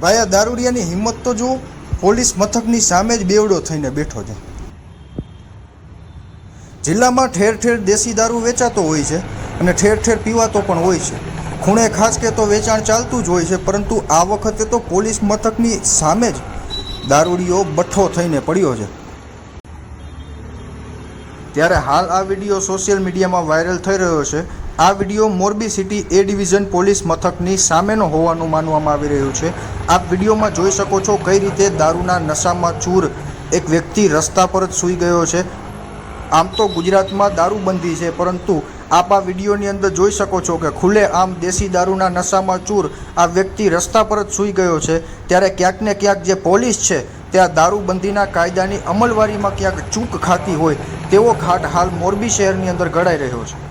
ભાઈ, આ દારૂડિયાની હિંમત તો જુઓ, પોલીસ મથકની સામે જ બેવડો થઈને બેઠો છે। જિલ્લામાં ઠેર ઠેર દેશી દારૂ વેચાતો હોય છે અને ઠેર ઠેર પીવાતો પણ હોય છે। ખૂણે ખાસ કે તો વેચાણ ચાલતું જ હોય છે, પરંતુ આ વખતે તો પોલીસ મથકની સામે જ દારૂડિયો બઠ્ઠો થઈને પડ્યો છે। ત્યારે હાલ આ વિડીયો સોશિયલ મીડિયામાં વાયરલ થઈ રહ્યો છે। આ વિડીયો મોરબી સિટી એ ડિવિઝન પોલીસ મથકની સામેનો હોવાનું માનવામાં આવી રહ્યું છે। આપ વિડીયોમાં જોઈ શકો છો કઈ રીતે દારૂના નશામાં ચૂર એક વ્યક્તિ રસ્તા પર જ સૂઈ ગયો છે। આમ તો ગુજરાતમાં દારૂબંધી છે, પરંતુ આપ આ વિડીયોની અંદર જોઈ શકો છો કે ખુલ્લે આમ દેશી દારૂના નશામાં ચૂર આ વ્યક્તિ રસ્તા પર જ સૂઈ ગયો છે। ત્યારે ક્યાંક ને ક્યાંક જે પોલીસ છે ત્યાં દારૂબંધીના કાયદાની અમલવારીમાં ક્યાંક ચૂક ખાતી હોય તેવો ઘાટ હાલ મોરબી શહેરની અંદર ઘડાઈ રહ્યો છે।